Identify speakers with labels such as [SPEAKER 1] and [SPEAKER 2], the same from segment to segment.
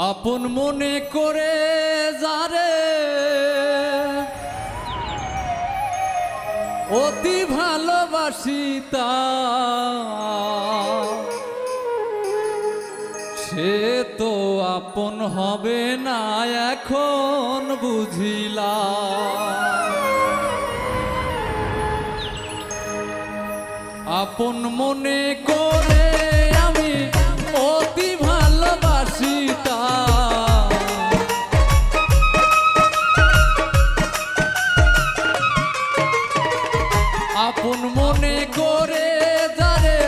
[SPEAKER 1] আপন মনে করে যারে অতি ভালোবাসি তা সে তো আপন হবে না এখন বুঝিলাম। আপন মনে করে আমি অতি ভালোবাসি তা আপন মনে করে যারে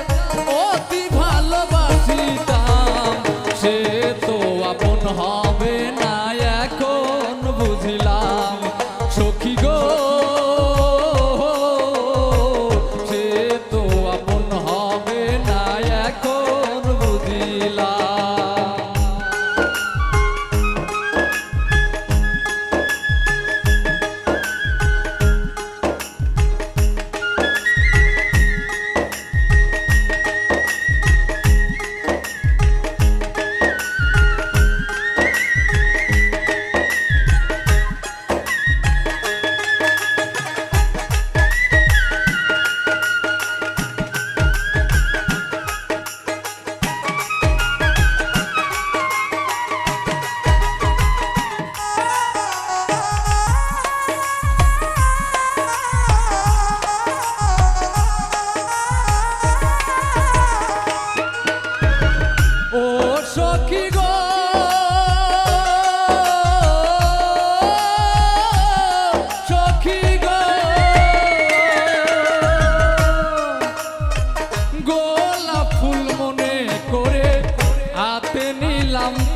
[SPEAKER 1] অতি ভালোবাসিতাম সে তো আপন হবে না এখন বুঝিলাম। সখী গো সে তো আপন হবে না এখন বুঝিলাম।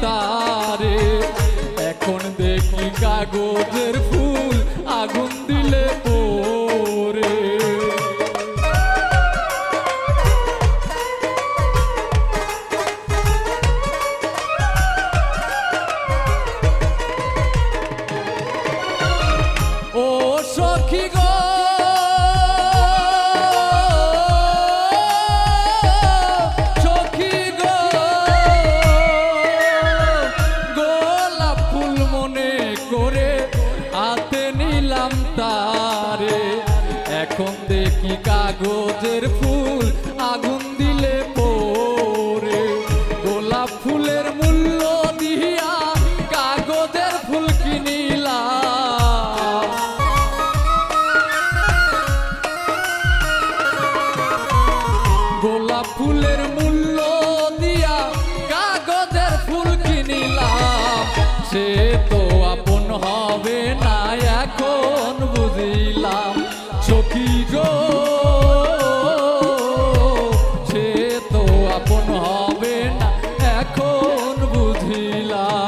[SPEAKER 1] তারে এখন দেখি কাগজের ফুল আগুন দিলে পরে ও সখী গো তারে এখন দেখি কাগজের ফুল আগুন দিলে পরে গোলাপ ফুলের মূল্য দিয়া কাগজের ফুল কিনিলাম। গোলাপ ফুলের মূল্য দিয়া কাগজের ফুল কিনিলাম সে তো আপন হবে না এখন বুঝিলাম। সখী গো সে তো আপন হবে না এখন বুঝিলাম।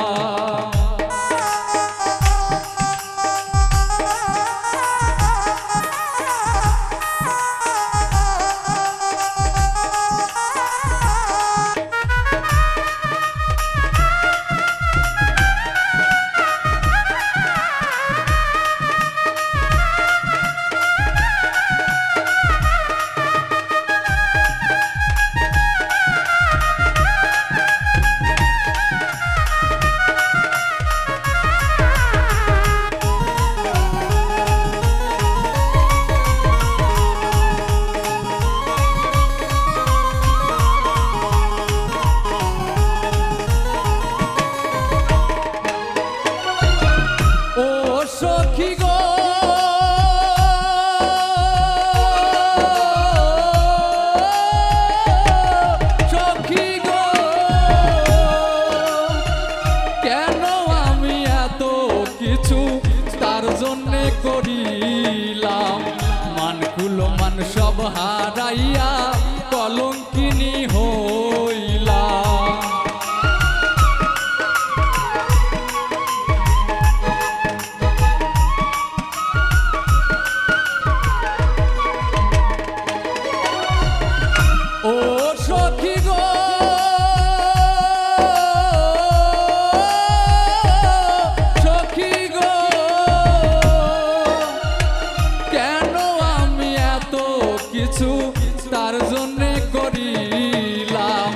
[SPEAKER 1] সখী গো সখী গো কেন আমি এত কিছু তার জন্যে করিলাম। মানকুল মান সব হারাইয়া কলঙ্কিনী হইলাম। ও সখী গো সখী গো কেন আমি এত কিছু তার জন্যে করিলাম।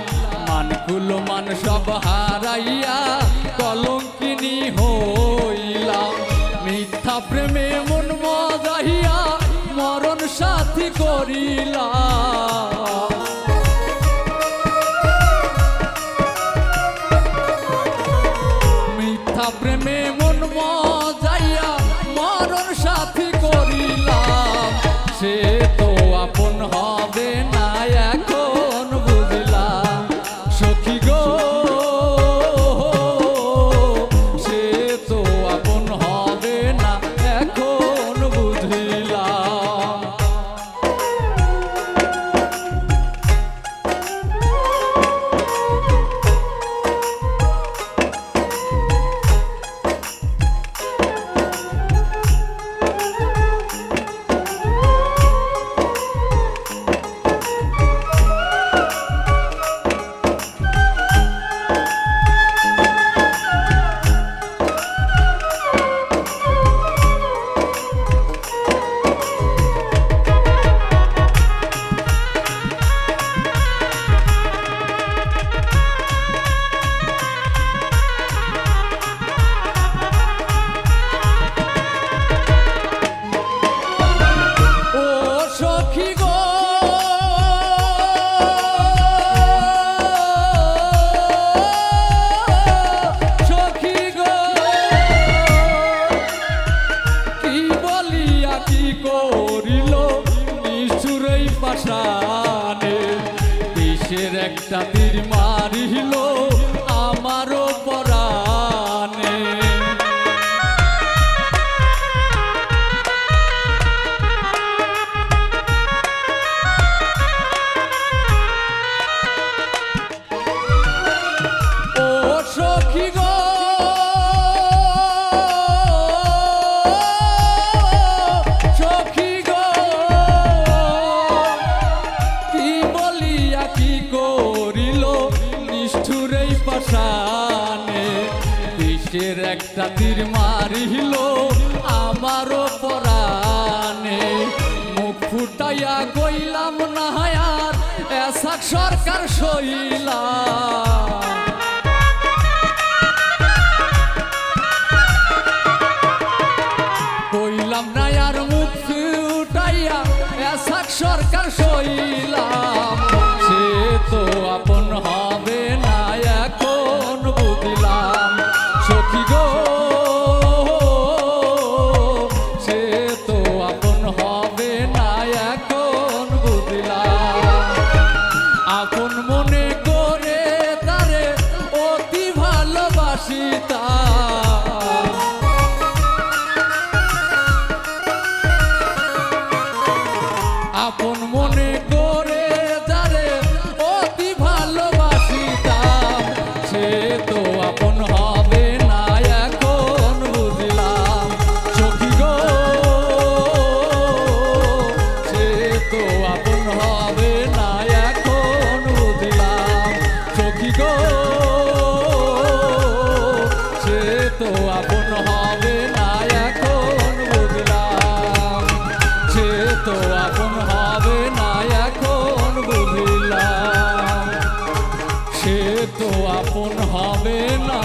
[SPEAKER 1] মানকুল মান সব হারাইয়া প্রেমে মন মজাইয়া মরণ সাথী করিলাম, সে তো আপন হবে না এখন বুঝলাম। সখী গো সে তো আপন হবে না এখন বুঝলাম। বিষের একটা তীর মারিল আমারও পরাণে, ও সখী গো বিষের একটা তীর মারিল আমারও পরাণে, মুখ ফুটাইয়া কইলাম না আর এসাক সরকার সইলা, কইলাম না আর মুখ ফুটাইয়া এসাক সরকার সইলাম, সে তো আপন হবে না এখন বুঝলাম। সখী গো সে তো আপন হবে না এখন বুঝলাম। আপন মনে করে তারে অতি ভালোবাসিতাম, আপন মনে করে তারে অতি ভালোবাসিতাম, সে তো আপন হবে না এখন বুঝলাম। সখী গো সে তো আপন হবে না এখন বুঝলাম। সখী গো সে তো আপন হবে না এখন বুঝলাম, সে তো আপন হবে না এখন বুঝলাম, সে তো আপন হবে না।